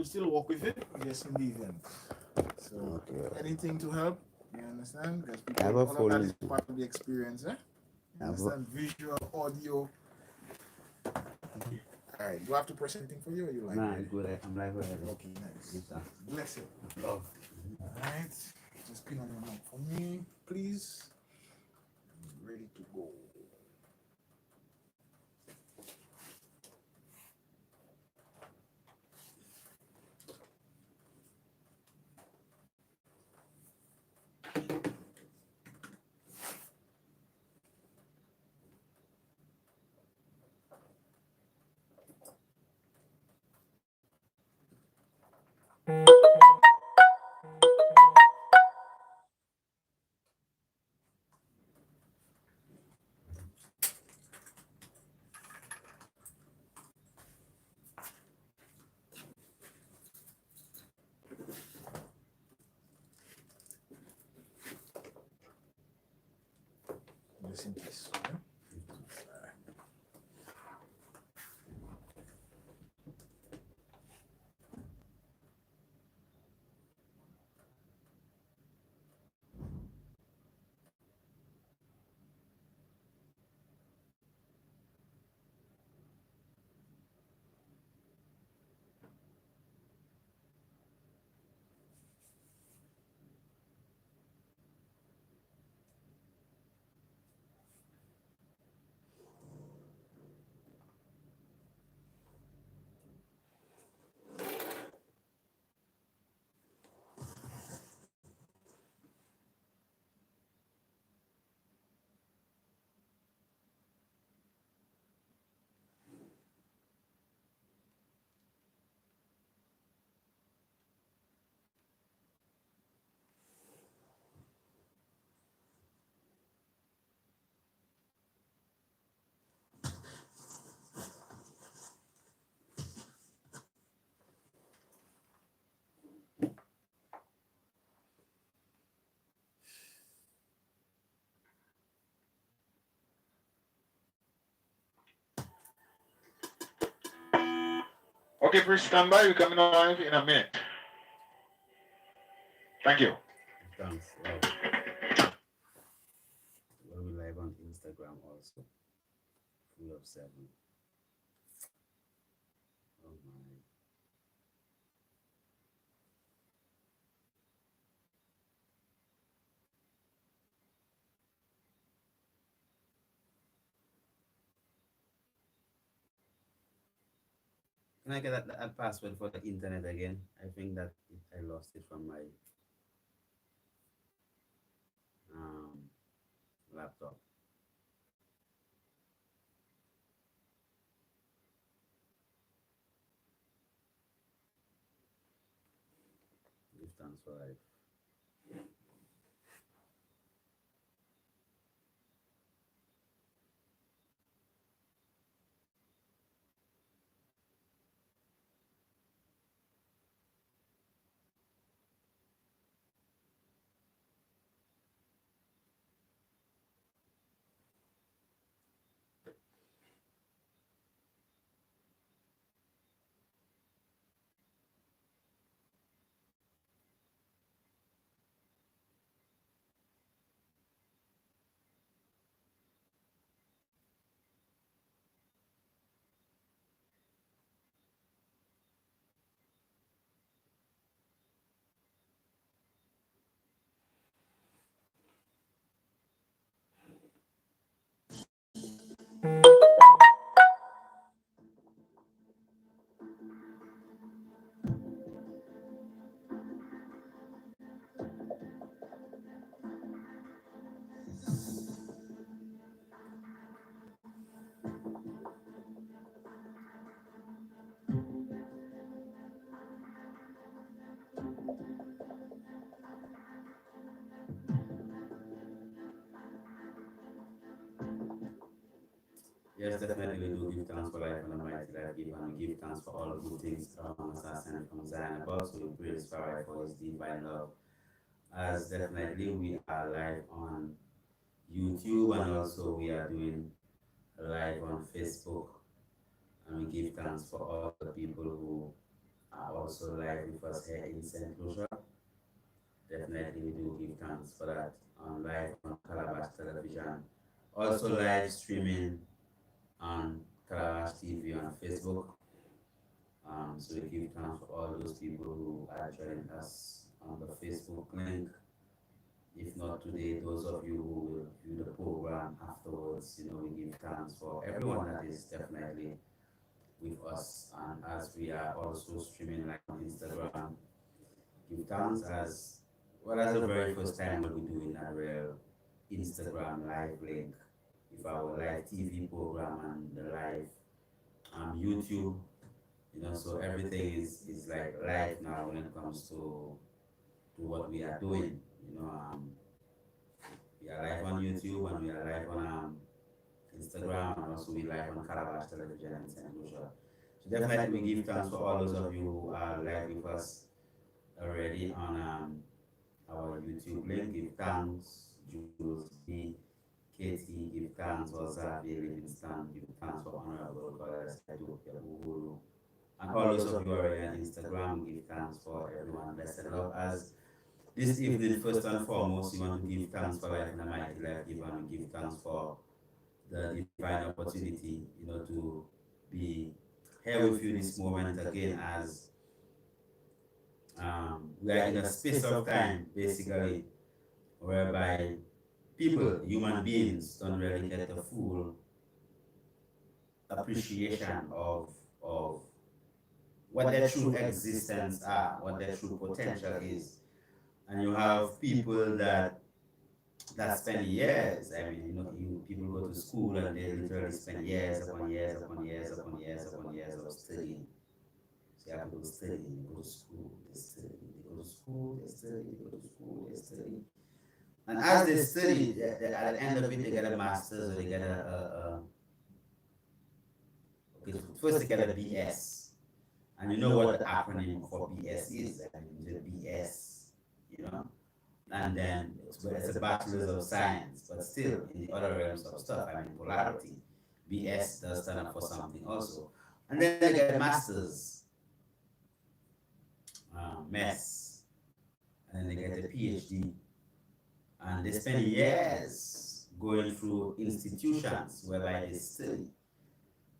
you still work with it just in the event. So anything to help, you understand? Because people, all of that is part of the experience, eh? You understand? Visual, audio. All right. Do I have to press anything for you, or you like? Nah, good. I'm like ready. Okay, nice. Bless you. Love. All right. Just pin on your mic for me, please. Ready to go. Just in case. Okay? Okay, please stand by. We're coming live in a minute. Thank you. Thanks. We'll be live on Instagram also. Full of 7. Oh my. Can I get that password for the internet again? I think that I lost it from my um, laptop. Give thanks for life. Yes, definitely we do give thanks for life and the mighty life giver, and we give thanks for all the good things around us are sent from Zion above. So we praise Father for his divine love. As definitely we are live on YouTube, and also we are doing live on Facebook, and we give thanks for all the people who also live with us here in St. Lucia. Definitely, we do give thanks for that on live on Calabash Television. Also, live streaming on Calabash TV on Facebook. So we give thanks for all those people who are joining us on the Facebook link. If not today, those of you who will view the program afterwards, we give thanks for everyone that is definitely with us. And as we are also streaming live on Instagram, give thanks as well as the very first time we'll be doing a real Instagram live link with our live TV program and the live YouTube. So everything is like live now when it comes to what we are doing. We are live on YouTube and we are live on Instagram, and also we live on Calabash Television in St. Lucia. So definitely we give thanks for all those of you who are live with us already on our YouTube link. Give thanks, Jules B, Katie, give thanks for Xavier Livingston, give thanks for Honorable Goddess Ethiopia Uhuru, and all those of you already on Instagram. Give thanks for everyone. Blessed love. As this evening, first and foremost, you want to give thanks for life and a mighty life giver, and give thanks for the divine opportunity, to be here with you this moment again, as we are in a space of time, basically, whereby people, human beings, don't really get the full appreciation of what their true existence are, what their true potential is. And you have people that spend years. I mean, people go to school and they literally spend years upon years upon years upon years upon years of studying. So you have people studying, they go to school, they study, they go to school, they study, they go to school, they study. And as they study, at the end of it, they get a master's or they get okay, first they get a BS. And you know what the acronym for BS is? I mean, the BS, you know? And then it's a bachelor's of science, but still in the other realms of stuff, I mean, polarity. BS does stand up for something also. And then they get a master's, mess, and then they get a PhD, and they spend years going through institutions whereby they study.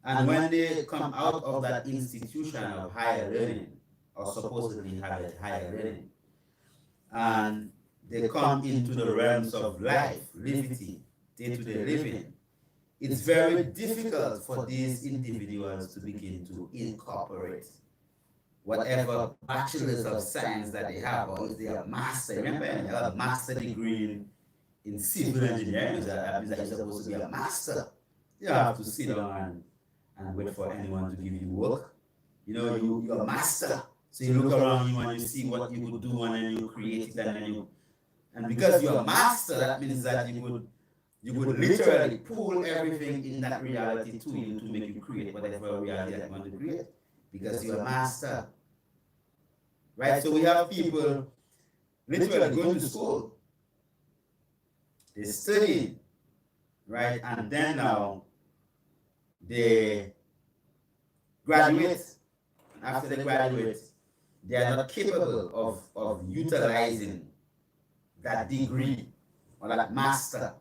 And when they come out of that institution of higher learning, or supposedly higher learning, and they come into the realms of life, living, day-to-day living, it's very difficult for these individuals to begin to incorporate whatever bachelors of science that they have, or if they are master. Remember, you have a master degree in civil engineering, that means that you're supposed to be a master. You don't have to sit down and wait for anyone to give you work. You're a master. So you look around you and you see what you could do, and then you create it, and then and because you're a master, that means that you would literally pull everything in that reality to you to make you create whatever reality that you want to create, because you're a master. Right? So we have people literally going to school, they study, right? And then now they graduate. After they graduate, they are not capable of utilizing that degree or that master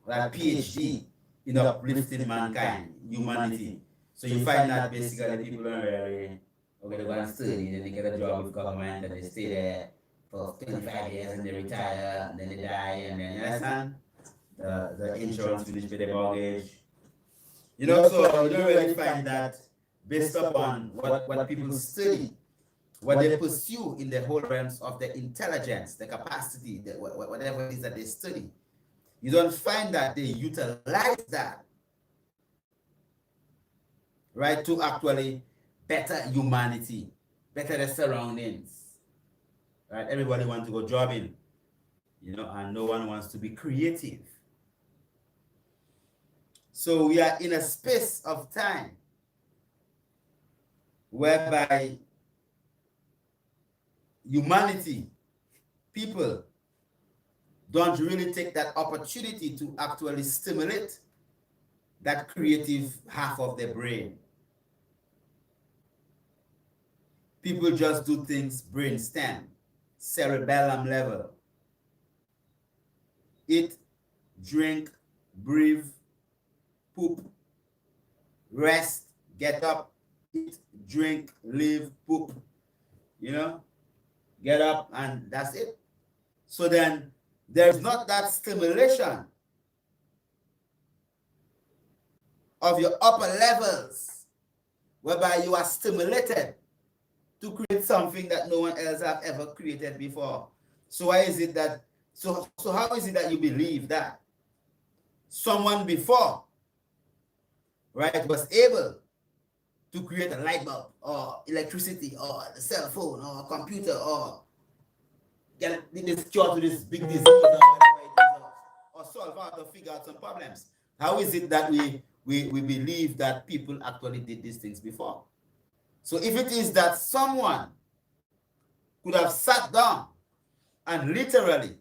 or that PhD in uplifting mankind, humanity. So you find that basically people don't really, okay, they go and study, then they get a job with government, and they stay there for 25 years, and they retire, and then they die, and then, you understand? The insurance finish pay the mortgage. So you don't really find that based upon what people study, what they pursue in the whole realms of the intelligence, the capacity, whatever it is that they study. You don't find that they utilize that, right, to actually better humanity, better the surroundings, right? Everybody wants to go jobbing, and no one wants to be creative. So we are in a space of time whereby humanity, people, don't really take that opportunity to actually stimulate that creative half of their brain. People just do things brainstem, cerebellum level. Eat, drink, breathe, poop, rest, get up, eat, drink, live, poop, you know, get up, and that's it. So then there's not that stimulation of your upper levels whereby you are stimulated to create something that no one else have ever created before. So why is it that, so how is it that you believe that someone before, right, was able to create a light bulb or electricity or a cell phone or a computer or get this cure to this big disease or whatever it is, or solve out or figure out some problems? How is it that we believe that people actually did these things before? So if it is that someone could have sat down and literally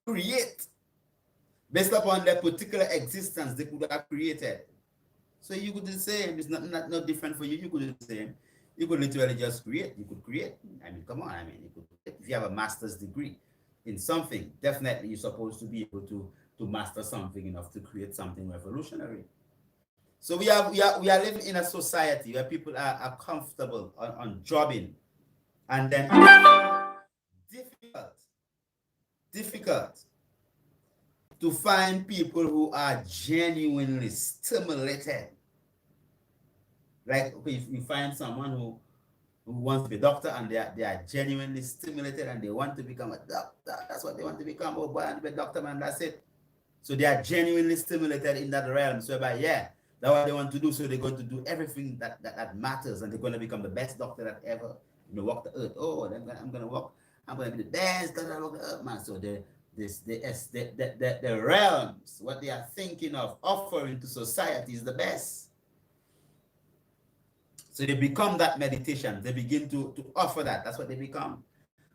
create based upon their particular existence, they could have created. So you could do the same. It's not different for you. You could do the same. You could literally just create. You could create. I mean, come on. I mean, you could, if you have a master's degree in something, definitely you're supposed to be able to master something enough to create something revolutionary. So we are living in a society where people are comfortable on jobbing, and then difficult to find people who are genuinely stimulated. Like, okay, if you find someone who wants to be a doctor and they are genuinely stimulated and they want to become a doctor, that's what they want to become. Oh boy, I want to be a doctor, man, that's it. So they are genuinely stimulated in that realm. So by that's what they want to do. So they're going to do everything that matters, and they're going to become the best doctor that ever walk the earth. Oh, I'm going to be the best doctor that walk the earth, man. So the realms, what they are thinking of offering to society is the best. So they become that meditation. They begin to offer that. That's what they become.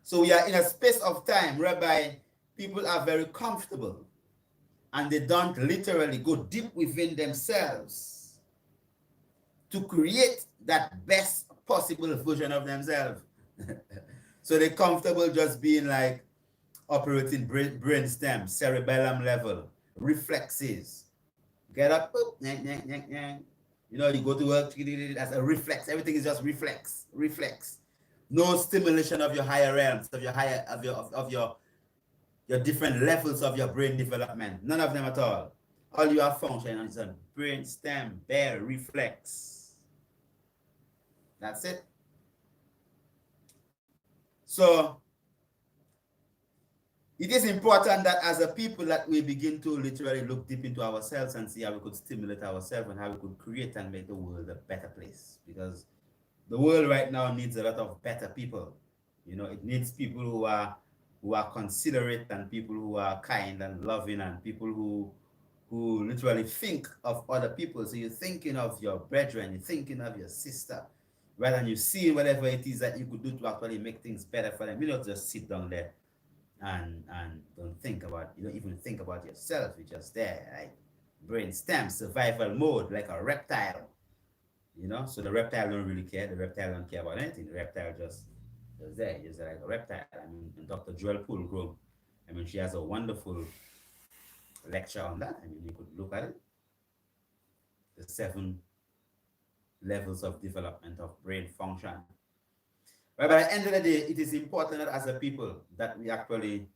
So we are in a space of time whereby people are very comfortable and they don't literally go deep within themselves to create that best possible version of themselves. So they're comfortable just being like operating brainstem, cerebellum level, reflexes. Get up, you go to work, that's a reflex. Everything is just reflex. No stimulation of your higher realms, of your different levels of your brain development. None of them at all. All you are functioning is a brain stem, bare reflex. That's it. So it is important that as a people that we begin to literally look deep into ourselves and see how we could stimulate ourselves and how we could create and make the world a better place. Because the world right now needs a lot of better people. It needs people who are considerate and people who are kind and loving and people who literally think of other people. So you're thinking of your brethren, you're thinking of your sister, rather than you see whatever it is that you could do to actually make things better for them. You don't just sit down there and don't think about, you don't even think about yourself. You're just there, like brainstem, survival mode, like a reptile. So the reptile don't really care. The reptile don't care about anything. The reptile just there, just like a reptile. I mean, Dr. Joel Poolgrove, I mean, she has a wonderful lecture on that. I mean, you could look at it. The 7 levels of development of brain function. But by the end of the day, it is important that as a people that we actually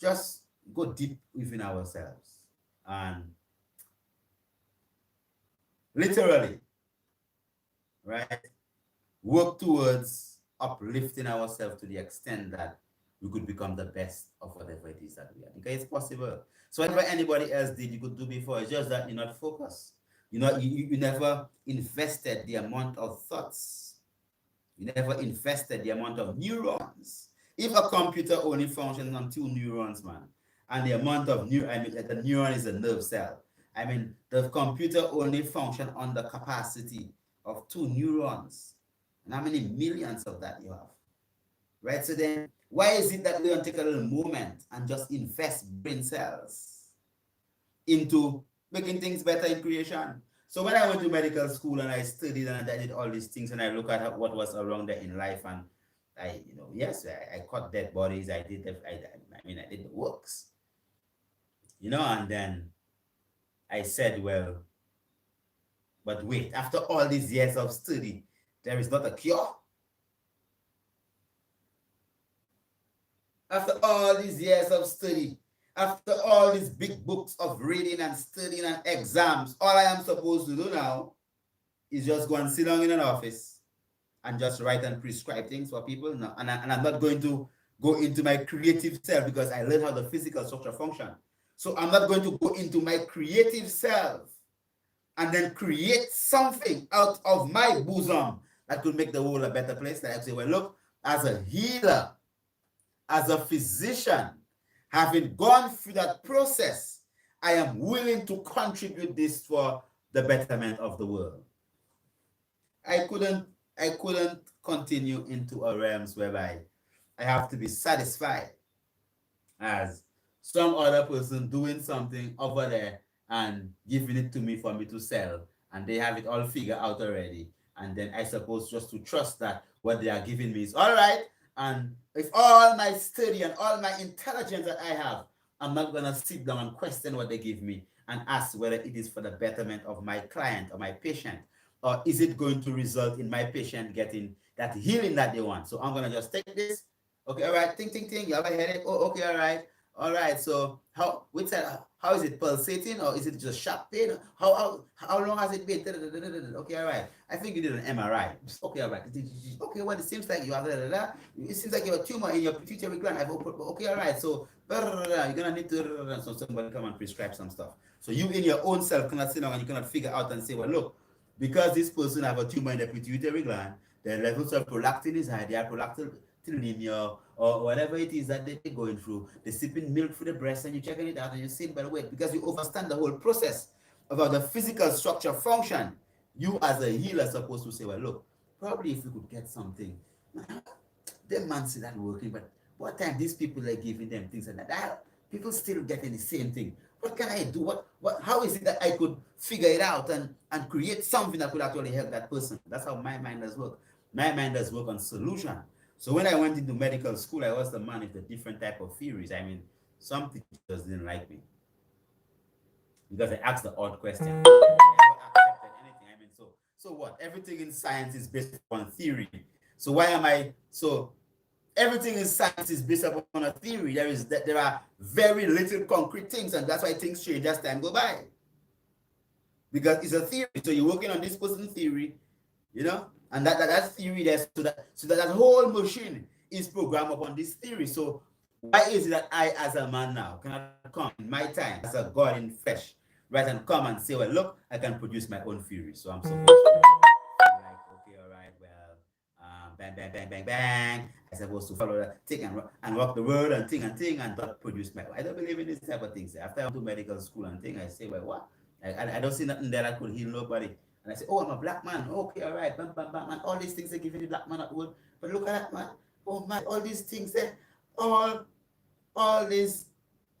just go deep within ourselves and literally, right, work towards uplifting ourselves to the extent that we could become the best of whatever it is that we are. Because it's possible. So whatever anybody else did, you could do before. It's just that you're not focused. You never invested the amount of thoughts. You never invested the amount of neurons. If a computer only functions on 2 neurons, man, and the amount of the neuron is a nerve cell. I mean, the computer only functions on the capacity of 2 neurons. And how many millions of that you have? Right? So then, why is it that we don't take a little moment and just invest brain cells into making things better in creation? So when I went to medical school and I studied and I did all these things and I look at what was around there in life and I, yes, I caught dead bodies. I did, I mean, I did the works, and then I said, well, but wait, after all these years of study, there is not a cure. After all these years of study, after all these big books of reading and studying and exams, all I am supposed to do now is just go and sit down in an office and just write and prescribe things for people. No, and I'm not going to go into my creative self because I learned how the physical structure function. So I'm not going to go into my creative self and then create something out of my bosom that could make the world a better place. That I say, well, look, as a healer, as a physician, having gone through that process, I am willing to contribute this for the betterment of the world. I couldn't continue into a realms whereby I have to be satisfied as some other person doing something over there and giving it to me for me to sell, and they have it all figured out already. And then I suppose just to trust that what they are giving me is all right. And if all my study and all my intelligence that I have, I'm not going to sit down and question what they give me and ask whether it is for the betterment of my client or my patient, or is it going to result in my patient getting that healing that they want. So I'm going to just take this. Okay, all right, ting, ting, ting, you have a headache? Oh, okay, all right. So how is it pulsating, or is it just sharp pain? How long has it been? Okay, all right. I think you did an MRI. Okay, all right. Okay, well, it seems like you have it seems like you have a tumor in your pituitary gland. Okay, all right. So you're gonna need to so somebody come and prescribe some stuff. So you in your own self cannot sit down and you cannot figure out and say, well, look, because this person have a tumor in the pituitary gland, the levels of prolactin is high. They are prolactin or whatever it is that they're going through. They're sipping milk through the breast and you're checking it out and you see it by the way, because you understand the whole process about the physical structure function. You as a healer are supposed to say, well, look, probably if you could get something, the man see that working, but what time these people are giving them things like that, people still getting the same thing. What can I do? How is it that I could figure it out and create something that could actually help that person? That's how my mind does work. My mind does work on solution. So when I went into medical school, I was the man with a different type of theories. I mean, some teachers didn't like me because I asked the odd question. I never accepted anything. I mean, so what? Everything in science is based on theory. So why am I so? Everything in science is based upon a theory. There are very little concrete things, and that's why things change as time go by. Because it's a theory. So you're working on this person's theory, and that theory there, so that whole machine is programmed upon this theory. So why is it that I, as a man now, cannot come in my time as a God in flesh, right, and come and say, well, look, I can produce my own theory. So I'm supposed to like, okay, all right, well, bang, bang, bang, bang, bang. I'm supposed to follow that thing and walk the word and thing and not produce my. I don't believe in this type of things. After I went to medical school and thing, I say, well, what? I don't see nothing there that could heal nobody. And I say, oh, I'm a black man. Okay, all right, bam, bam, bam, man. All these things are giving the black man at work. But look at that, man. Oh, man, all these things there, all this.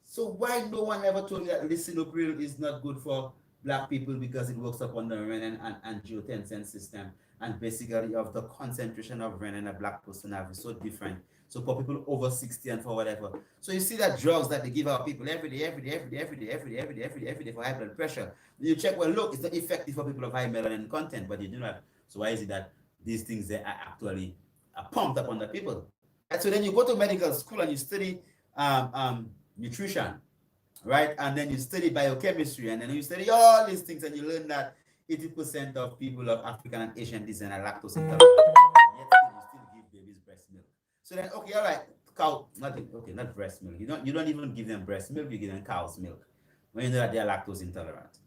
So why no one ever told me that lisinopril is not good for black people because it works upon the renin and angiotensin system, and basically of the concentration of renin a black person have is so different. So for people over 60 and for whatever. So you see that drugs that they give our people every day for high blood pressure. You check, well, look, it's not effective for people of high melanin content, but you do not. So why is it that these things they are actually pumped upon the people? And so then you go to medical school and you study nutrition, right? And then you study biochemistry, and then you study all these things, and you learn that 80% of people of African and Asian descent are lactose intolerant. And yet still, you still give babies breast milk. So then, okay, all right, not breast milk. You don't even give them breast milk. You give them cow's milk when you know that they are lactose intolerant.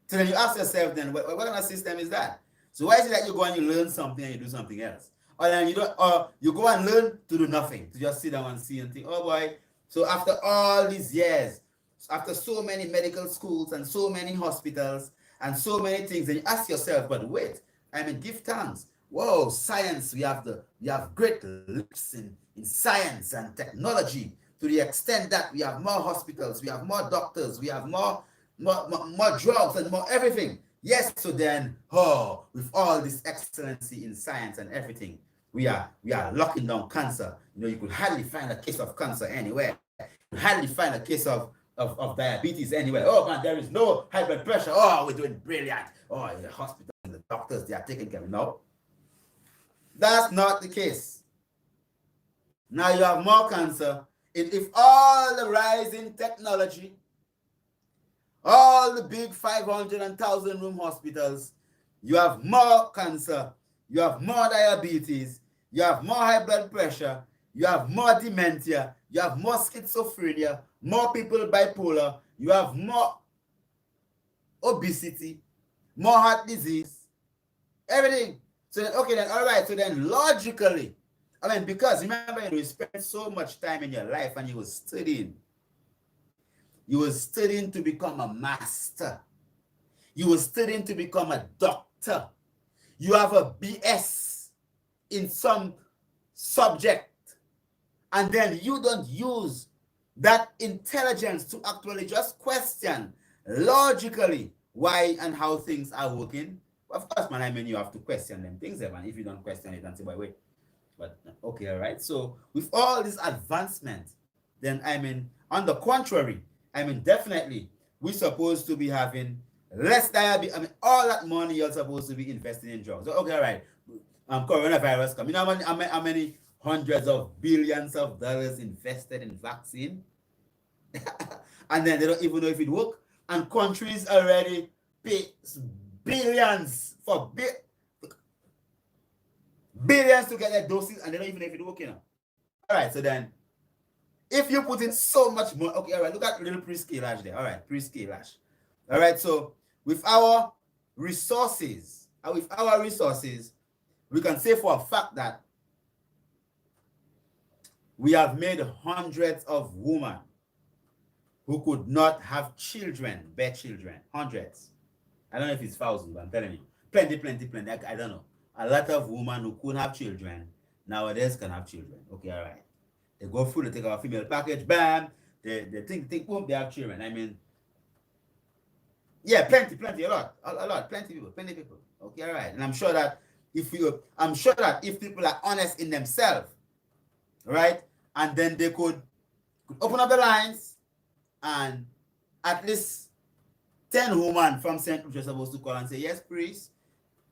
So then you ask yourself, then what kind of system is that? So why is it that you go and you learn something and you do something else? Or then you go and learn to do nothing, to just sit down and see and think, oh boy. So after all these years, after so many medical schools and so many hospitals and so many things, and you ask yourself, but wait, I mean, give thanks. Whoa, science, we have great leaps in science and technology to the extent that we have more hospitals, we have more doctors, we have more drugs and more everything. Yes, so then, oh, with all this excellency in science and everything, we are locking down cancer. You could hardly find a case of cancer anywhere. You could hardly find a case of diabetes anywhere. Oh man, there is no high blood pressure. Oh, we're doing brilliant. Oh, the hospitals and the doctors, they are taking care. No, that's not the case. Now you have more cancer. If all the rising technology, all the big 500 and 1,000 room hospitals, you have more cancer, you have more diabetes, you have more high blood pressure, you have more dementia, you have more schizophrenia, more people bipolar, you have more obesity, more heart disease, everything. So then, okay, then, all right, so then logically, I mean, because remember, you spend so much time in your life and you were studying to become a master. You were studying to become a doctor. You have a BS in some subject, and then you don't use that intelligence to actually just question logically why and how things are working. Of course, man, I mean, you have to question them things, man. If you don't question it and say, wait. But okay, all right. So with all this advancement, then I mean, on the contrary, I mean, definitely we're supposed to be having less diabetes. I mean, all that money you're supposed to be investing in drugs. So, okay, all right. Coronavirus come. You know how many hundreds of billions of dollars invested in vaccine, and then they don't even know if it work. And countries already pay billions for billions to get their doses, and they don't even know if it work. All right, so then if you put in so much more, okay, all right, look at little pre-scalage there. All right, pre-scalage. All right, so with our resources, we can say for a fact that we have made hundreds of women who could not have children, bear children. Hundreds. I don't know if it's thousands, but I'm telling you. Plenty, plenty, plenty. I don't know. A lot of women who couldn't have children nowadays can have children. Okay, all right. They go through, they take our female package, bam, they think, boom, they have children. I mean, yeah, plenty, a lot, plenty people. Okay, all right. And I'm sure that if people are honest in themselves, right, and then they could open up the lines, and at least 10 women from St. Lucia are supposed to call and say, yes, priest.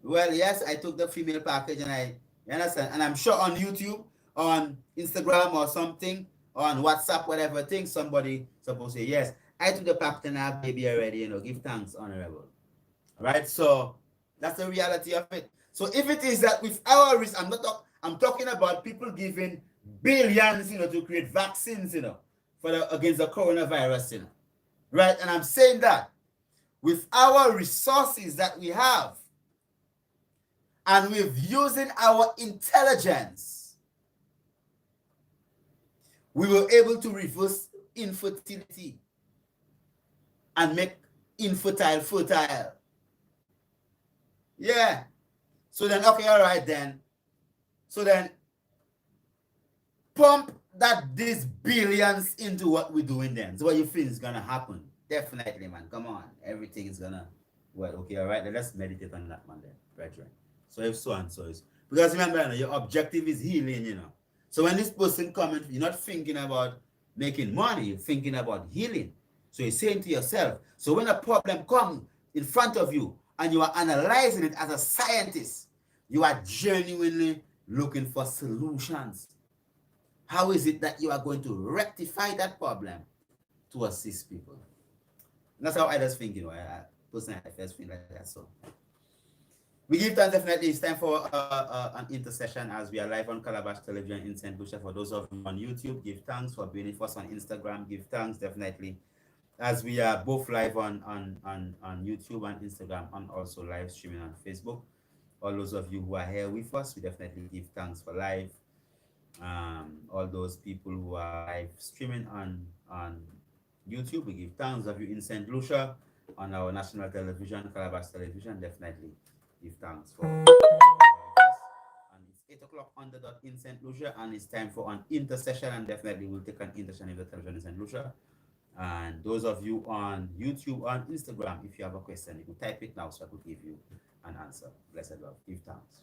Well, yes, I took the female package, and you understand? And I'm sure on YouTube, on Instagram or something, on WhatsApp, whatever thing, somebody supposed to say, yes, I took the package and I have baby already, give thanks, honorable. Right? So that's the reality of it. So if it is that with our risk, I'm talking about people giving billions, to create vaccines, against the coronavirus, Right? And I'm saying that with our resources that we have, and with using our intelligence, we were able to reverse infertility and make infertile fertile. Yeah. So then, okay, all right then. So then, pump these billions into what we're doing then. So what you think is gonna happen? Definitely, man. Come on. Everything is gonna, well, okay, all right. Then let's meditate on that one then, brethren. So if so and so is, because remember, your objective is healing, So when this person comes, you're not thinking about making money, you're thinking about healing. So you're saying to yourself, so when a problem comes in front of you and you are analyzing it as a scientist, you are genuinely looking for solutions. How is it that you are going to rectify that problem to assist people? And that's how I just think, I personally I first feel like that. So we give thanks. Definitely, it's time for an intercession as we are live on Calabash Television in St. Lucia. For those of you on YouTube, give thanks. For being with us on Instagram, give thanks, definitely. As we are both live on YouTube and Instagram, and also live streaming on Facebook. All those of you who are here with us, we definitely give thanks for live. All those people who are live streaming on YouTube, we give thanks of you in St. Lucia on our national television, Calabash Television, definitely give thanks for and it's 8 o'clock on the dot in St. Lucia, and it's time for an intercession, and definitely we'll take an intercession in the television in St. Lucia. And those of you on YouTube, on Instagram, if you have a question, you can type it now so I could give you an answer. Blessed love. Give thanks.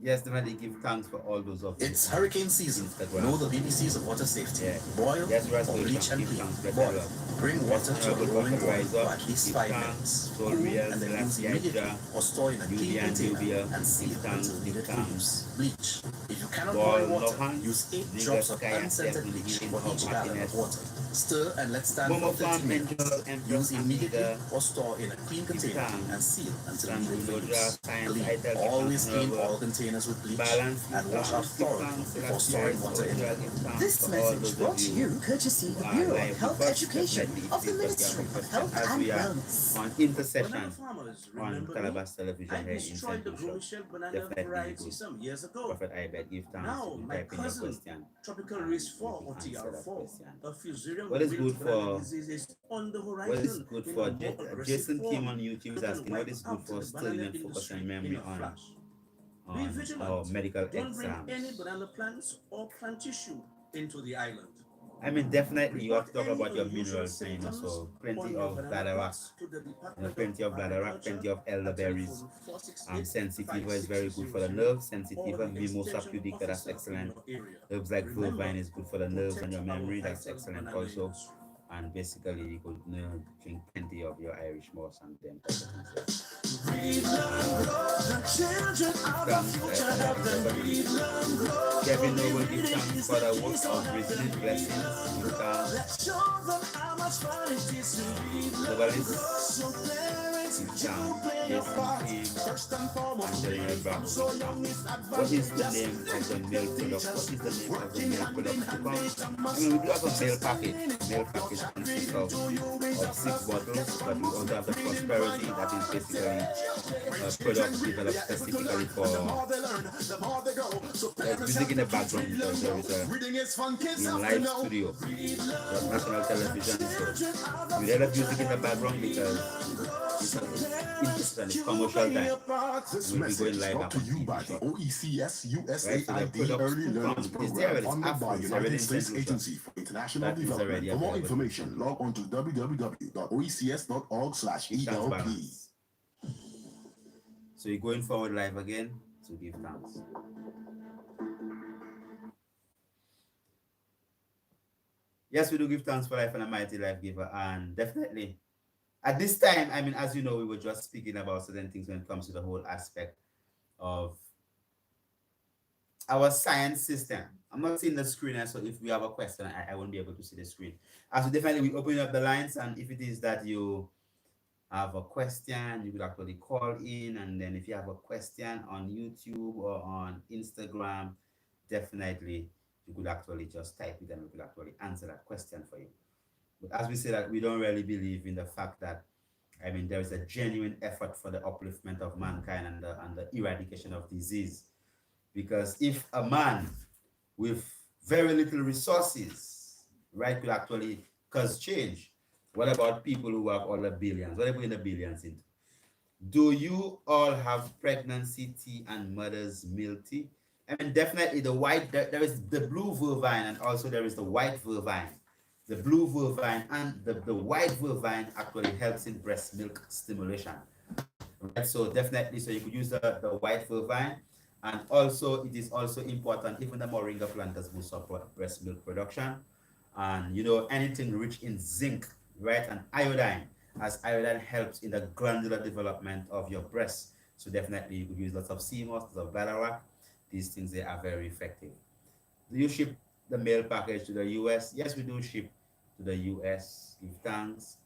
Yes, definitely give thanks for all those of you. It's hurricane season. Instagram. Know the BBC's of water safety. Yeah. Boil Yes, or bleach and clean. thanks. Boil. Bring water to a boiling point for at least Give 5 thanks. minutes. Cool, Cool real, and then use Selassie, immediately Aisha, or store in a clean Nubia, container and give seal thanks, until give needed for thanks. use. Bleach. If you cannot Boil, boil water, Lohan, use 8 Nigga, drops of Sky, unscented Death, bleach Healing, for each Hope, gallon of Happiness. water. Stir and let stand Momo for 30 Farm, minutes. Angel, Empress, Use immediately Amiga, or store in a clean container thanks. and seal until San needed for Doja, use. Science, Clean. Idol, Always clean Honorable, all containers with bleach Balance, and wash off thoroughly before storing water in them. This message brought to you courtesy the Bureau of Health Education of the Ministry of Health as and we are Wellness. on intercession Banana farmers, on remember me? Calabash Television I here in destroyed the St. Lucia. Grumishel banana Definitely variety good. some years ago. Prophet Ibed, give thanks. Now, You my type in your cousin, question. Tropical and Race we 4 will or answer that TR4, question. a fusarium What is wilt good banana for disease is on the what horizon is good in for a more aggressive Jason form. came on YouTube is It can asking what wipe is good out for the stilling banana and focus industry and in memory a flash. Be on vigilant. medical Don't bring exams. any banana plants or plant tissue into the island. I mean, definitely you have to Report talk any about your unusual minerals, you know, symptoms so plenty on your of banana bladder rock, plots to the you know, Department plenty of of bladder rock, Agriculture plenty of at elderberries. telephone 468 Sensitiva is very good for the 5600 nerves. or Sensitiva, the mimosa extension pudica, that's officer in excellent. your area. Herbs like Remember, vervine is good for the nerves and protect your our memory, that's vital excellent banana also. industry. And basically, you could, you know, drink plenty of your Irish moss and them type of things there. Breathe, learn, grow. The children of the future have them. Breathe, learn, grow. Kevin Noble, give thanks for the work of resilient blessings. Give thanks. Let's show them how much fun it is to breathe, learn, grow. So parents, you play your part. First and foremost, from so young is What is the name of the milk product? What is the name of the milk product to come? I mean, we do have a milk packet. Milk packet consists of 6 bottles, but we also have the prosperity that is basically a product developed specifically for there's music in the background because there is a live studio, the national television. So we have music in the background because it's interesting, it's commercial time. This We'll be going message live brought to you by the OECS right, so the USAID product Early Learners is there Program already, it's funded by Afro, it's already United in States St. Lucia. Agency for International That is Development. already For more available. information, log on to www.oecs.org/ELP. Balance. So you're going forward live again to give thanks. Yes, we do give thanks for life and a mighty life giver. And definitely, at this time, I mean, as you know, we were just speaking about certain things when it comes to the whole aspect of our science system. I'm not seeing the screen, so if we have a question, I won't be able to see the screen. So definitely, we open up the lines, and if it is that you have a question, you could actually call in, and then if you have a question on YouTube or on Instagram, definitely you could actually just type it and we could actually answer that question for you. But as we say that we don't really believe in the fact that, I mean, there is a genuine effort for the upliftment of mankind and the eradication of disease. Because if a man with very little resources, right, could actually cause change, what about people who have all the billions? What are we putting the billions into? Do you all have pregnancy tea and mother's milk tea? I mean, definitely the white, there is the blue vervine and also there is the white vervine. The blue vervine and the white vervine actually helps in breast milk stimulation. Right, so definitely, so you could use the white vervine, and also it is also important, even the moringa plant does boost up breast milk production, and you know, anything rich in zinc, right, and iodine, as iodine helps in the glandular development of your breast. So definitely you could use lots of sea moss, lots of bladder. These things, they are very effective. Do you ship the mail package to the US? Yes, we do ship to the US. Give thanks.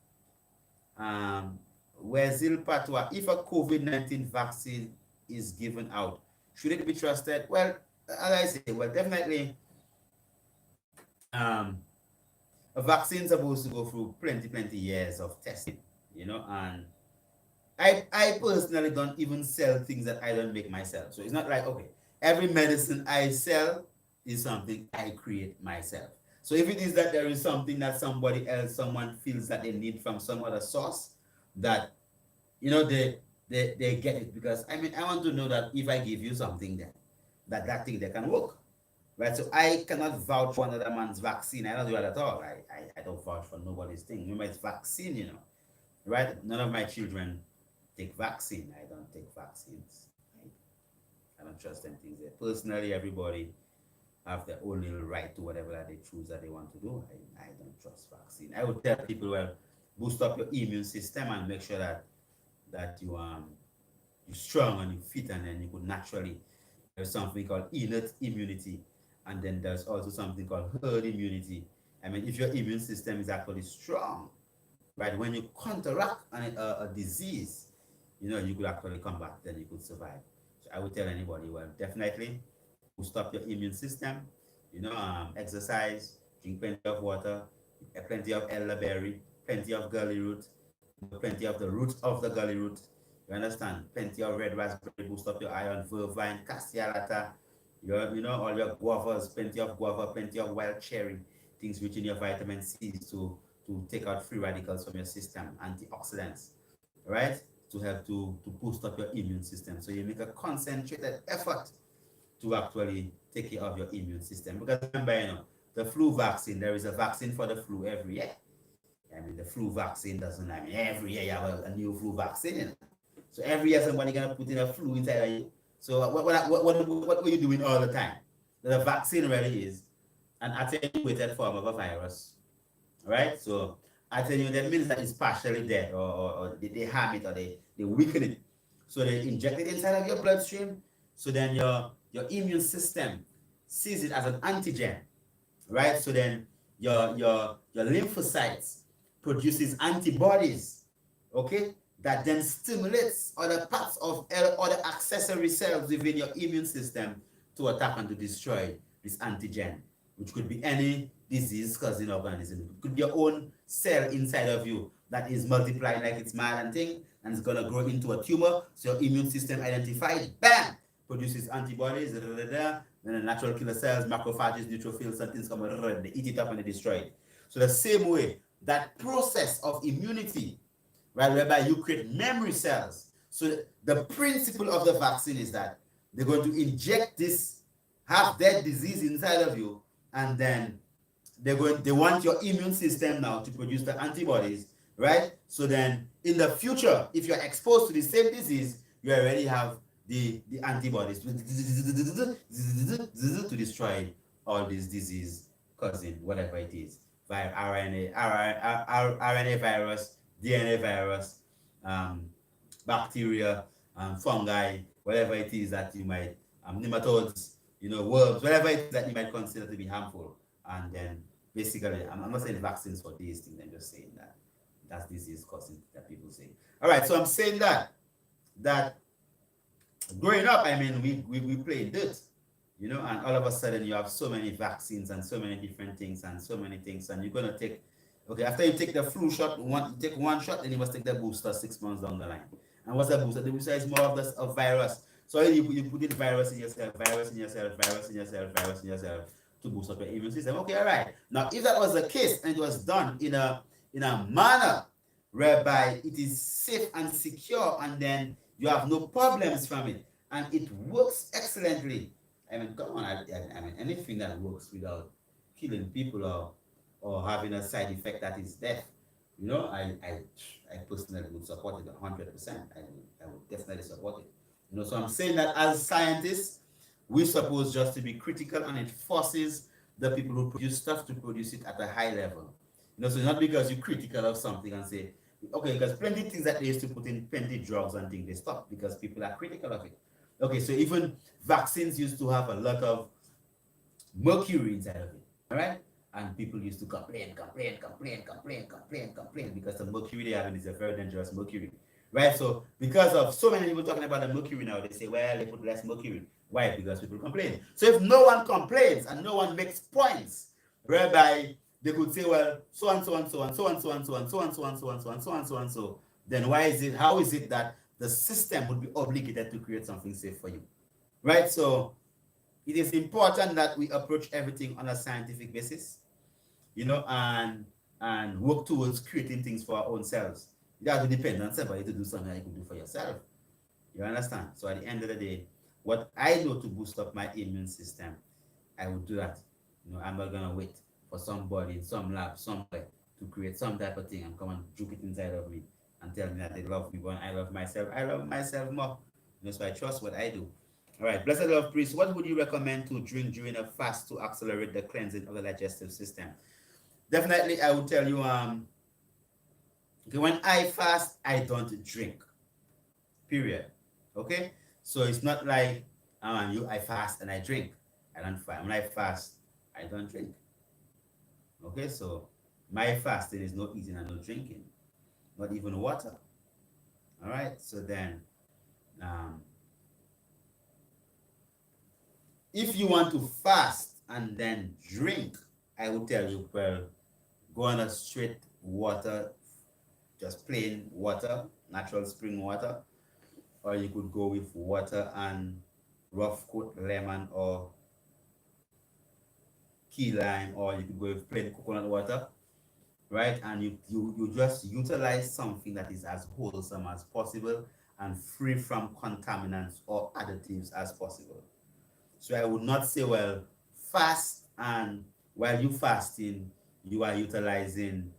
Wezil Patwa, if a COVID-19 vaccine is given out, should it be trusted? Well, as I say, well, definitely, a vaccine is supposed to go through plenty years of testing, you know, and I personally don't even sell things that I don't make myself. So it's not like, okay, every medicine I sell is something I create myself. So if it is that there is something that somebody else, someone feels that they need from some other source, that, you know, they get it. Because, I mean, I want to know that if I give you something, that thing, that can work. right? So I cannot vouch for another man's vaccine. I don't do that at all. I don't vouch for nobody's thing. Remember, it's vaccine, right? None of my children take vaccine. I don't take vaccines. I don't trust them things there. Personally, everybody have their own little right to whatever that they choose that they want to do. I don't trust vaccine. I would tell people, well, boost up your immune system and make sure that you're strong and you fit, and then you could naturally. There's something called innate immunity, and then there's also something called herd immunity. I mean, if your immune system is actually strong, right, when you counteract a disease, you could actually come back, then you could survive. So I would tell anybody, well, definitely boost up your immune system, exercise, drink plenty of water, plenty of elderberry, plenty of gully root, plenty of the roots of the gully root. You understand? Plenty of red raspberry, boost up your iron, vervine, cassialata, all your guavas, plenty of guava, plenty of wild cherry, things rich in your vitamin C to take out free radicals from your system, antioxidants, right? To help to boost up your immune system. So you make a concentrated effort to actually take care of your immune system. Because remember, the flu vaccine, there is a vaccine for the flu every year. I mean, the flu vaccine doesn't, I mean, every year you have a new flu vaccine. So every year somebody gonna put in a flu inside of you. So what were you doing all the time? The vaccine really is an attenuated form of a virus, right? So attenuated means that it's partially dead, or they harm it, or they weaken it. So they inject it inside of your bloodstream. So then your immune system sees it as an antigen, right? So then your lymphocytes produces antibodies, okay, that then stimulates other parts of other accessory cells within your immune system to attack and to destroy this antigen, which could be any disease-causing organism. It could be your own cell inside of you that is multiplying like it's mad and thing, and it's gonna grow into a tumor. So your immune system identifies, bam, produces antibodies, then the natural killer cells, macrophages, neutrophils, and things come, they eat it up and they destroy it. So the same way, that process of immunity, right, whereby you create memory cells. So the principle of the vaccine is that they're going to inject this half-dead disease inside of you, and then they want your immune system now to produce the antibodies, right? So then in the future, if you're exposed to the same disease, you already have the antibodies to destroy all this disease causing whatever it is, via RNA virus, DNA virus, bacteria, fungi, whatever it is that you might, nematodes, worms, whatever it is that you might consider to be harmful. And then basically, I'm not saying vaccines for these things, I'm just saying that that's disease causing that people say. All right, so I'm saying that growing up, I mean, we played dirt, and all of a sudden you have so many vaccines and so many different things and so many things, and you're gonna take, okay, after you take the flu shot, you take one shot, then you must take the booster 6 months down the line. And what's the booster? The booster is more of a virus. So you put in virus in yourself, virus in yourself, virus in yourself, virus in yourself to boost up your immune system. Okay, all right. Now, if that was the case and it was done in a manner whereby it is safe and secure, and then you have no problems from it, and it works excellently. I mean, come on, I mean, anything that works without killing people or having a side effect that is death, I personally would support it 100%. I would definitely support it. So I'm saying that as scientists, we're supposed just to be critical, and it forces the people who produce stuff to produce it at a high level. So not because you're critical of something and say, okay, because plenty of things that they used to put in, plenty drugs and things, they stop because people are critical of it. Okay, so even vaccines used to have a lot of mercury inside of it, all right? And people used to complain because the mercury they have is a very dangerous mercury, right? So because of so many people talking about the mercury now, they say, well, they put less mercury. Why? Because people complain. So if no one complains and no one makes points, whereby they could say, well, so and so and so and so and so and so and so and so and so and so and so and so and so, then how is it that the system would be obligated to create something safe for you, right? So it is important that we approach everything on a scientific basis, and work towards creating things for our own selves. You have to depend on somebody to do something that you can do for yourself. You understand? So at the end of the day, what I know to boost up my immune system I would do that. I'm not gonna wait for somebody in some lab somewhere to create some type of thing and come and juke it inside of me and tell me that they love me, but I love myself. I love myself more. So I trust what I do. All right, blessed love priest, what would you recommend to drink during a fast to accelerate the cleansing of the digestive system? Definitely, I would tell you, okay, when I fast, I don't drink. Period. Okay, so it's not like I fast and I drink. I don't fast. When I fast, I don't drink. Okay, so my fasting is no eating and no drinking, not even water. All right, so then um, if you want to fast and then drink, I would tell you, well, go on a straight water, just plain water, natural spring water, or you could go with water and rough coat lemon or key lime, or you could go with plain coconut water, right? And you just utilize something that is as wholesome as possible and free from contaminants or additives as possible. So I would not say, well, fast, and while you fasting, you are utilizing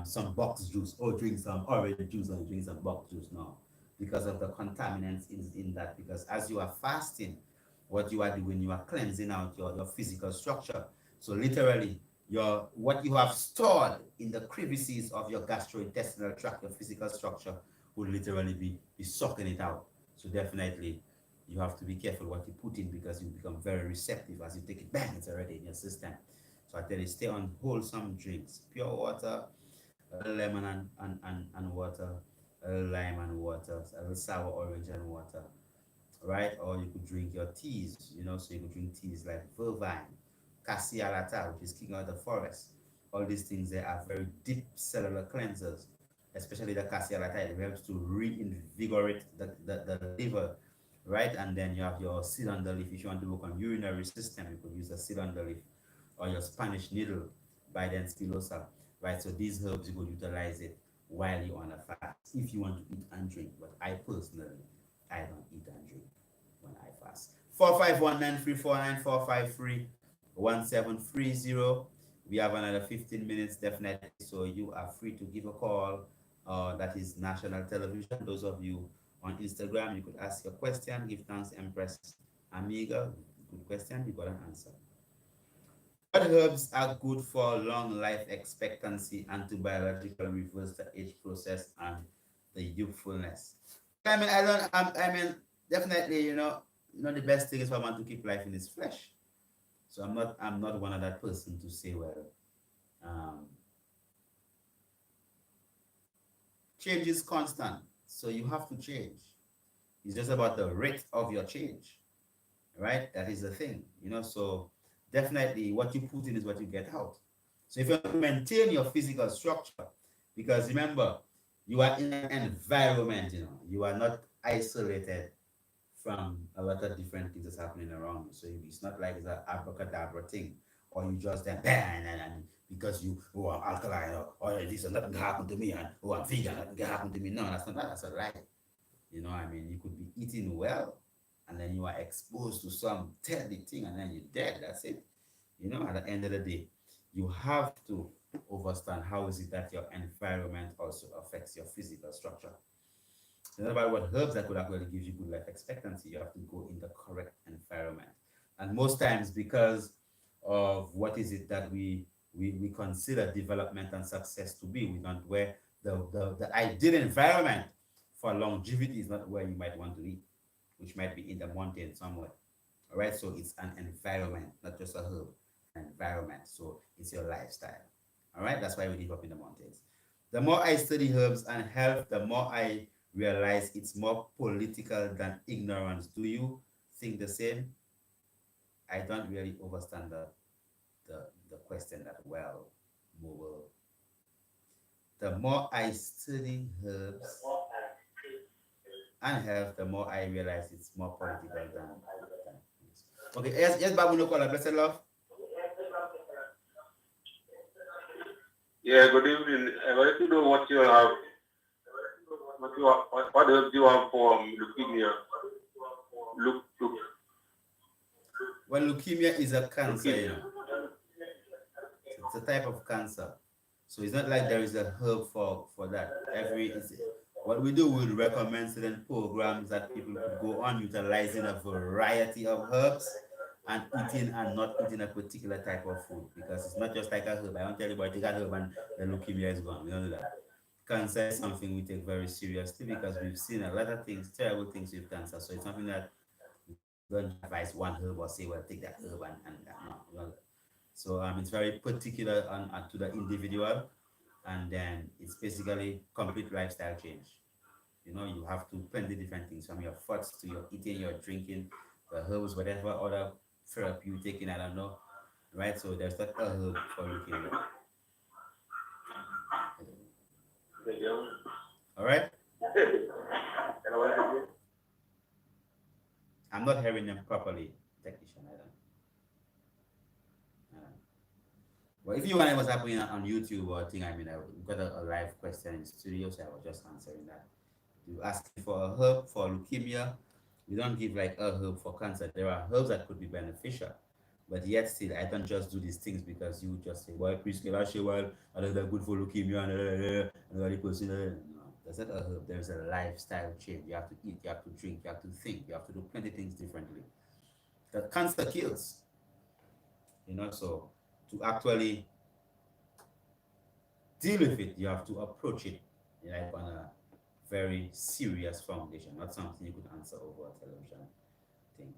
some box juice or drink some orange juice or drink some box juice. No, because of the contaminants in that. Because as you are fasting, what you are doing, you are cleansing out your physical structure. So literally, what you have stored in the crevices of your gastrointestinal tract, your physical structure, will literally be sucking it out. So definitely, you have to be careful what you put in, because you become very receptive. As you take it, bang, it's already in your system. So I tell you, stay on wholesome drinks, pure water, lemon and water, lime and water, sour orange and water, right? Or you could drink your teas, so you could drink teas like vervine, cassia alata, which is king of the forest. All these things, they are very deep cellular cleansers, especially the cassia alata. It helps to reinvigorate the liver, right? And then you have your cylinder leaf. If you want to work on urinary system, you could use a cylinder leaf or your Spanish needle, Biden spilosa, right? So these herbs, you could utilize it while you're on a fast if you want to eat and drink. But I personally, I don't eat and drink when I fast. 451-934-9453-1730. We have another 15 minutes definitely, so you are free to give a call. That is national television. Those of you on Instagram, you could ask your question. Give thanks, Empress Amiga. Good question, you got an answer. What herbs are good for long life expectancy and to biological reverse the age process and the youthfulness? I mean, I don't. I mean, definitely, the best thing is for man to keep life in his flesh. So I'm not one of that person to say, well, um, change is constant, so you have to change. It's just about the rate of your change, right? That is the thing, So definitely, what you put in is what you get out. So if you want to maintain your physical structure, because remember, you are in an environment, you are not isolated from a lot of different things that's happening around you. So it's not like it's an abracadabra thing, or you just then bang and because I'm alkaline, or this and nothing can happen to me, and I'm vegan, nothing can happen to me. No, that's a lie. I mean, you could be eating well, and then you are exposed to some deadly thing, and then you're dead. That's it. At the end of the day, you have to understand how is it that your environment also affects your physical structure. It's not about what herbs that could actually give you good life expectancy. You have to go in the correct environment. And most times, because of what is it that we consider development and success to be, we don't where the ideal environment for longevity is not where you might want to be, which might be in the mountain somewhere. All right, so it's an environment, not just a herb, an environment. So it's your lifestyle. All right, that's why we live up in the mountains. The more I study herbs and health, the more I realize it's more political than ignorance. Do you think the same? I don't really understand the question that well, Mobile. The more I study herbs and health, the more I realize it's more political than okay. Yes, Babu no call. Blessed love. Yeah, good evening. I wanted to know what you have, what else do you have for leukemia? Look, Well, leukemia is a cancer, Leukemia. It's a type of cancer. So it's not like there is a herb for that. What we do, we recommend certain programs that people could go on utilizing a variety of herbs and eating and not eating a particular type of food because it's not just like a herb. I don't tell you about take a herb and the leukemia is gone. We don't do that. Cancer is something we take very seriously because we've seen a lot of things, terrible things with cancer. So it's something that we don't advise one herb or say, well, take that herb and no, we don't do that. So it's very particular to the individual, and then it's basically complete lifestyle change. You have to plenty different things from your thoughts to your eating, your drinking, the herbs, whatever other therapy you're taking, I don't know, right? So there's not a herb for leukemia. All right? I'm not hearing them properly, technician. I don't. Well, if you want what's happening on YouTube or thing, we got a live question in studio, so I was just answering that. You asking for a herb for leukemia. We don't give like a herb for cancer. There are herbs that could be beneficial, but yet still, I don't just do these things because you just say, "Well, please, can I say, well, I know they're good for leukemia and the person." No, that's not a herb. There's a lifestyle change. You have to eat, you have to drink, you have to think, you have to do plenty things differently. The cancer kills, so to actually deal with it, you have to approach it like on a very serious foundation, not something you could answer over a television thing.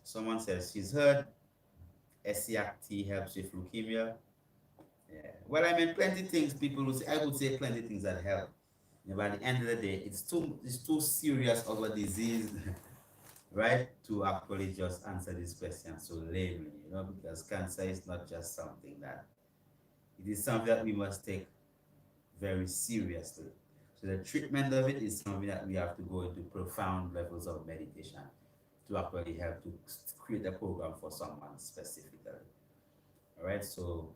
Someone says she's heard SCAT helps with leukemia. Yeah. Well, plenty things people would say. I would say plenty things that help. But at the end of the day, it's too serious of a disease, right? To actually just answer this question so lamely, because cancer is not just something that it is something that we must take very seriously. So the treatment of it is something that we have to go into profound levels of meditation to actually help to create a program for someone specifically. All right, so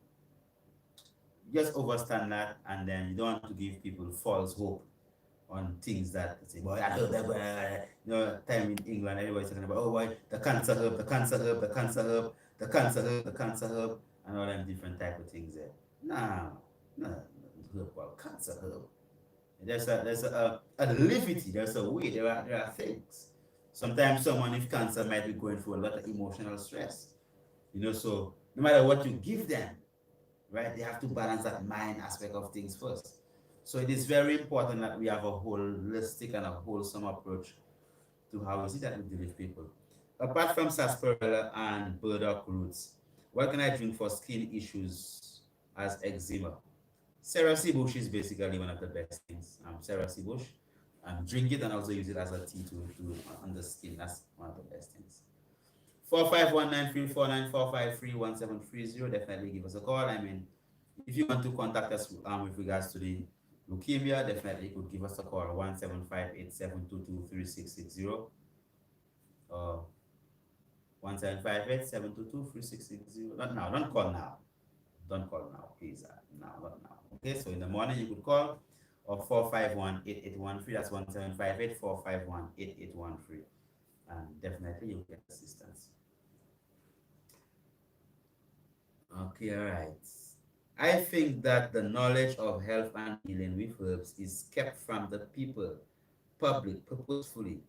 just understand that, and then you don't want to give people false hope on things that say, boy, I heard that, time in England, everybody's talking about, oh, boy, the cancer herb, the cancer herb, the cancer herb, the cancer herb, the cancer herb, and all them different type of things there. No, no, herb called cancer herb. There's a levity, there's a way, there are things. Sometimes someone with cancer might be going through a lot of emotional stress. So no matter what you give them, right, they have to balance that mind aspect of things first. So it is very important that we have a holistic and a wholesome approach to how is it that we deal with people. Apart from sarsaparilla and burdock roots, what can I drink for skin issues as eczema? Cerasee bush is basically one of the best things. Cerasee bush, drink it and also use it as a tea to on the skin. That's one of the best things. 4519349453170. Definitely give us a call. If you want to contact us with regards to the leukemia, definitely you could give us a call 17587223660 or 17587223660. Not now, don't call now. Don't call now, please. Now, not now. Okay, so in the morning you could call or 4518813. That's 17584518813. And definitely you'll get assistance. Okay, all right. I think that the knowledge of health and healing with herbs is kept from the people, public, purposefully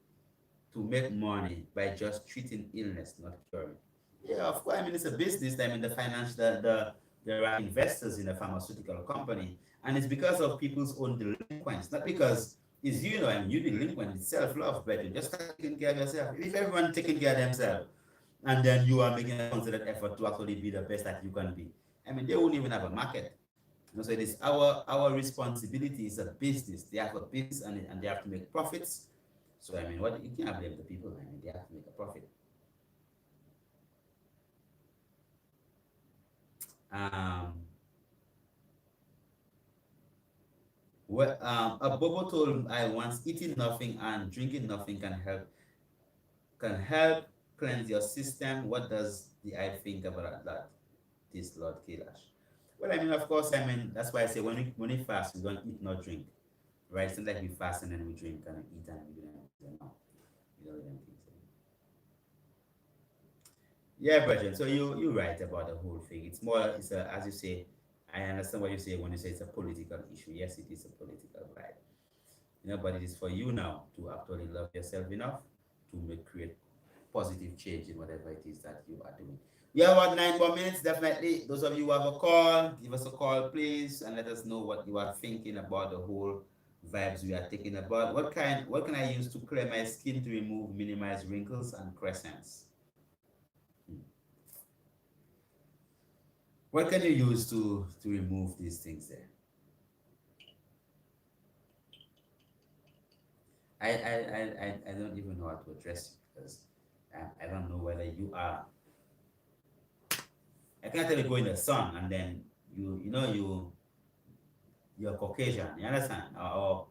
to make money by just treating illness, not curing. Yeah, of course. It's a business. The finance, there are investors in a pharmaceutical company, and it's because of people's own delinquents, not because it's you delinquent. It's self-love, but you just start taking care of yourself. If everyone taking care of themselves, and then you are making a concerted effort to actually be the best that you can be, they won't even have a market. So it is our responsibility. Is a business. They have a business, and they have to make profits. So what you can't blame the people. They have to make a profit. A Bobo told I once, eating nothing and drinking nothing can help cleanse your system. What does the I think about that? This Lord Kailash. Well, of course, that's why I say when we fast, we don't eat nor drink, right? It's not like we fast and then we drink and we eat and we do them things. No, we don't do them things. Yeah, Brethren. So you're right about the whole thing. It's more, it's a, as you say, I understand what you say when you say it's a political issue. Yes, it is a political vibe. But it is for you now to actually love yourself enough to create positive change in whatever it is that you are doing. We have about 9 more minutes. Definitely, those of you who have a call, give us a call, please, and let us know what you are thinking about the whole vibes we are taking about. What can I use to clear my skin to remove, minimize wrinkles and crescents? Hmm. What can you use to remove these things there? I don't even know how to address you because I don't know whether you are. I can't tell you go in the sun and then you're Caucasian. You understand? Or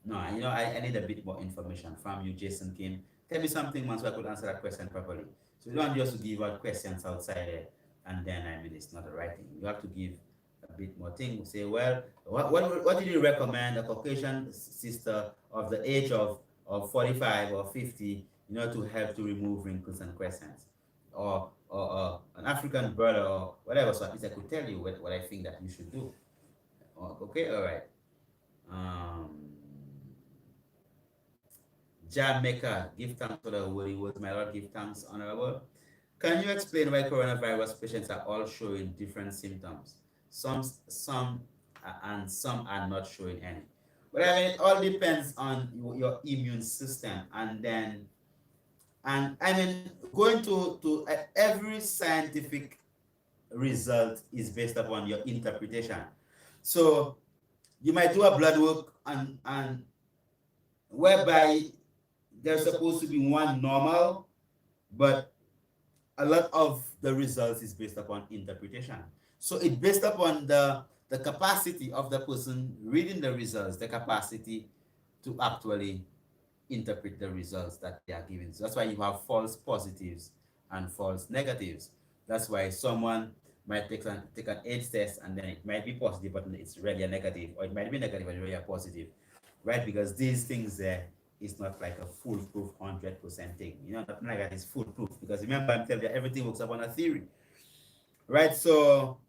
no, I need a bit more information from you, Jason Kim. Tell me something, man, so I could answer that question properly. So you don't just give out questions outside there, and then I mean it's not the right thing. You have to give a bit more thing. Say, well, what did you recommend a Caucasian sister of the age of 45 or 50, to help to remove wrinkles and crescents, or an African brother or whatever. So at least I could tell you what I think that you should do. Okay, all right. Um, Jamaica, give thanks for the holy words, my Lord, give thanks, Honorable. Can you explain why coronavirus patients are all showing different symptoms? And some are not showing any. But I mean, it all depends on your immune system, and I mean, going to every scientific result is based upon your interpretation. So you might do a blood work and whereby there's supposed to be one normal, but a lot of the results is based upon interpretation. So it's based upon the capacity of the person reading the results, the capacity to actually interpret the results that they are given. So that's why you have false positives and false negatives. That's why someone might take an AIDS test and then it might be positive, but it's really a negative, or it might be negative but really a positive, right? Because these things there is not like a foolproof 100% thing. Nothing like that is foolproof because remember, I'm telling you, everything works upon a theory, right? So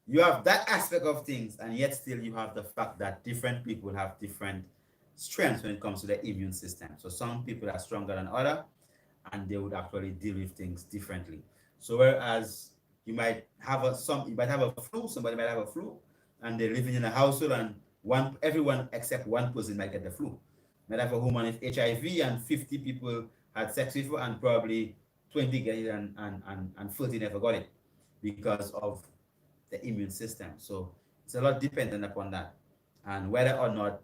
you have that aspect of things, and yet still you have the fact that different people have different strengths when it comes to the immune system. So some people are stronger than other, and they would actually deal with things differently. So whereas you might have a flu, somebody might have a flu, and they're living in a household, and everyone except one person might get the flu. Might have a woman with HIV, and 50 people had sex with her, and probably 20 get it, and 30 never got it because of the immune system. So it's a lot dependent upon that, and whether or not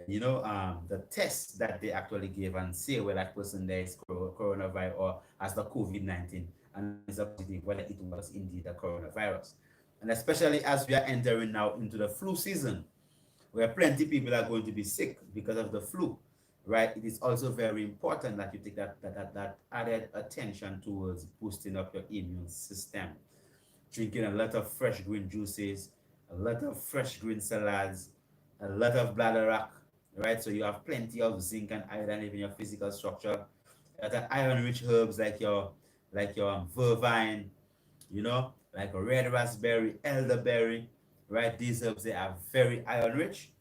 the tests that they actually give and say whether that person there is coronavirus or has the COVID-19 and is a positive, whether it was indeed a coronavirus. And especially as we are entering now into the flu season, where plenty people are going to be sick because of the flu, right? It is also very important that you take that added attention towards boosting up your immune system, drinking a lot of fresh green juices, a lot of fresh green salads, a lot of bladderwrack, right? So you have plenty of zinc and iron in your physical structure. The iron-rich herbs like your vervine, like a red raspberry, elderberry, right? These herbs, they are very iron-rich.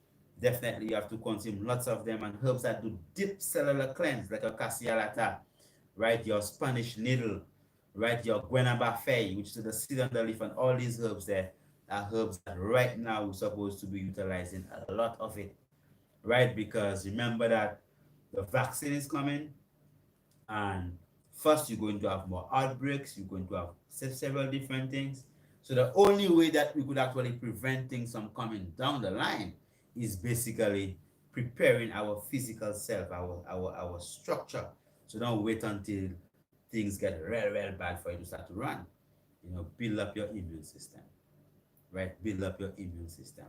Definitely, you have to consume lots of them, and herbs that do deep cellular cleanse, like a cassialata, right? Your Spanish needle, right? Your Guanaba Fay, which is the seed on the leaf, and all these herbs there are herbs that right now we're supposed to be utilizing a lot of it, right? Because remember that the vaccine is coming, and first you're going to have more outbreaks, you're going to have several different things. So the only way that we could actually prevent things from coming down the line is basically preparing our physical self, our structure. So don't wait until things get real bad for you to start to run. Build up your immune system, right? Build up your immune system.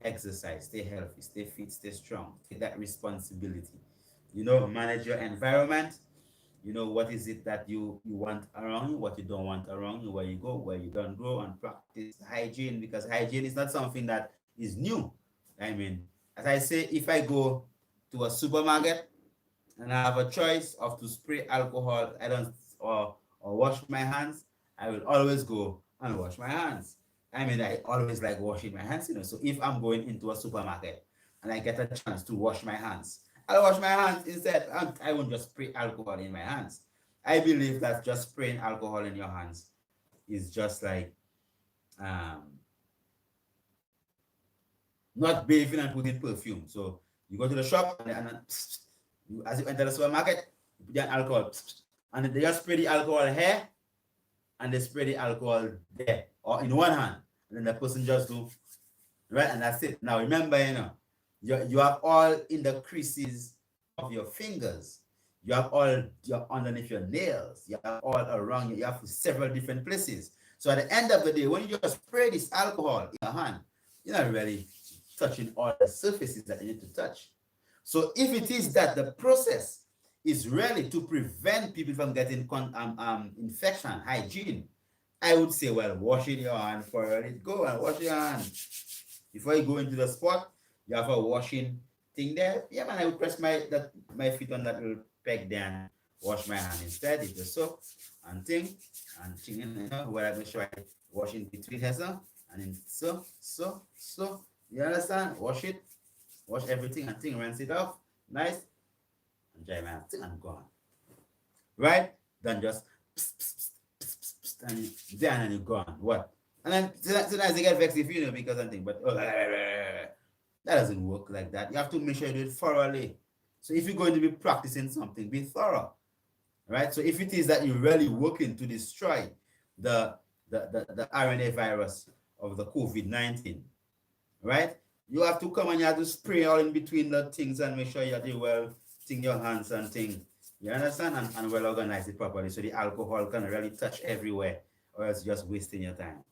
Exercise, stay healthy, stay fit, stay strong, take that responsibility. Manage your environment. What is it that you want around you, what you don't want around you, where you go, where you don't go, and practice hygiene, because hygiene is not something that is new. I mean, as I say, if I go to a supermarket and I have a choice of to spray alcohol, I don't or wash my hands, I will always go and wash my hands. I mean, I always like washing my hands, you know. So if I'm going into a supermarket and I get a chance to wash my hands, I'll wash my hands instead. I won't just spray alcohol in my hands. I believe that just spraying alcohol in your hands is just like um, not bathing and putting perfume. So you go to the shop and you, as you enter the supermarket, you put your alcohol and they just spray the alcohol here and they spray the alcohol there or in one hand. And then the person just do right and that's it. Now remember, you know, you have all in the creases of your fingers. You have all your underneath your nails. You have all around you. You have several different places. So at the end of the day, when you just spray this alcohol in your hand, you're not really touching all the surfaces that you need to touch. So if it is that the process is really to prevent people from getting infection, hygiene, I would say, well, washing your hand for it. Go and wash your hand. Before you go into the spot, you have a washing thing there. Yeah, man, I would press my feet on that little peg there and wash my hand instead. It's the soap and thing, you know, where I make sure I wash in between here, so, and then so. You understand? Wash it, wash everything and thing, rinse it off. Nice. And dry my hands and gone. Right? Then just and then you're gone. What? And then sometimes they get vexed if you know because I think, but that doesn't work like that. You have to make sure you do it thoroughly. So if you're going to be practicing something, be thorough. Right? So if it is that you're really working to destroy the RNA virus of the COVID-19, right? You have to come and you have to spray all in between the things and make sure you do well, thing your hands and thing. You understand? And well organize it properly so the alcohol can really touch everywhere or else just wasting your time.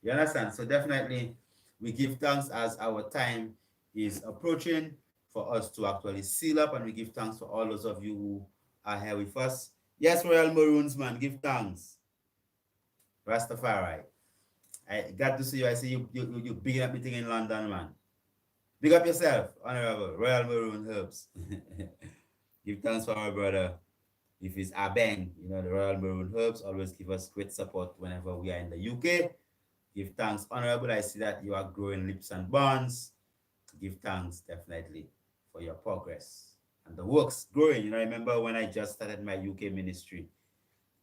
You understand? So definitely we give thanks as our time is approaching for us to actually seal up, and we give thanks for all those of you who are here with us. Yes, Royal Maroons, man, give thanks. Rastafari. I got to see you. I see you bigging up the thing in London, man. Big up yourself, Honorable Royal Maroon Herbs. Give thanks for our brother. If it's Abeng, you know, the Royal Maroon Herbs always give us great support whenever we are in the UK. Give thanks, Honorable. I see that you are growing lips and bonds. Give thanks, definitely, for your progress. And the work's growing. You know, I remember when I just started my UK ministry,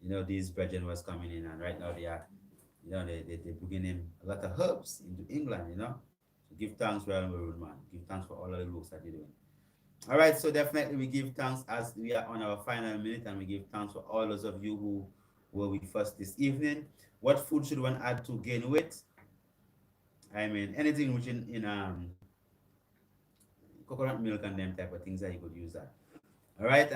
you know, these brethren was coming in, and right now they are, you know, they're bringing in a lot of herbs into England, you know. So give thanks, Royal Maroon, man. Give thanks for all of the works that you're doing. All right, so definitely we give thanks as we are on our final minute, and we give thanks for all those of you who were with us this evening. What food should one add to gain weight? I mean, anything which in coconut milk and them type of things that you could use that. All right,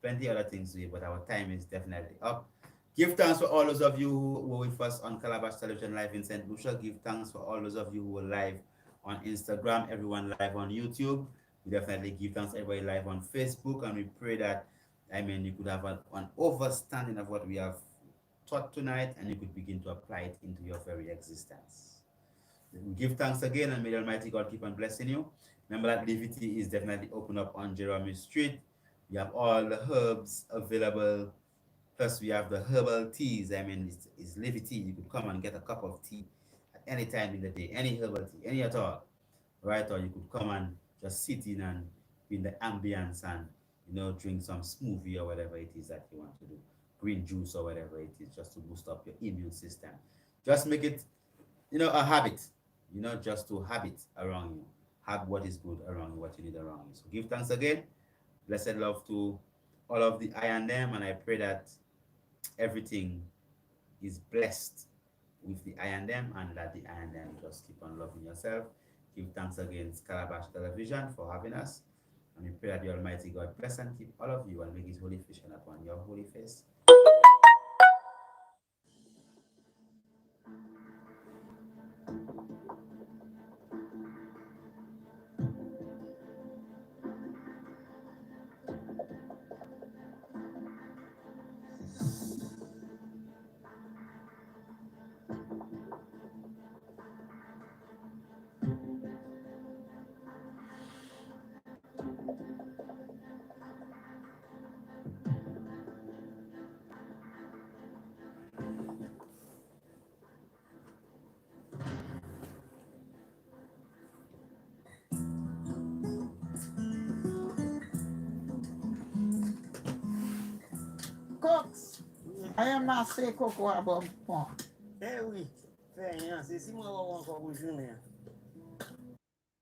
plenty other things to do, but our time is definitely up. Give thanks for all those of you who were with us on Calabash Television Live in St. Lucia. Give thanks for all those of you who were live on Instagram, everyone live on YouTube. We definitely give thanks everybody live on Facebook, and we pray that, I mean, you could have an understanding of what we have taught tonight, and you could begin to apply it into your very existence. We give thanks again, and may the Almighty God keep on blessing you. Remember that Livity is definitely open up on Jeremy Street. We have all the herbs available. Plus, we have the herbal teas. I mean, it's Livity. You could come and get a cup of tea at any time in the day, any herbal tea, any at all, right? Or you could come and just sit in and be in the ambience and, you know, drink some smoothie or whatever it is that you want to do, green juice or whatever it is, just to boost up your immune system. Just make it, you know, a habit, you know, just to habit around you. Have what is good around you, what you need around you. So give thanks again. Blessed love to all of the I and them, and I pray that everything is blessed with the I and them, and that the I and them just keep on loving yourself. Give thanks again, Calabash Television, for having us. And we pray that the Almighty God bless and keep all of you and make his holy face shine upon your holy face. cooks. I am not say cocoa about pork. Eh oui. Fè yon, se si mwen wè wè wè wè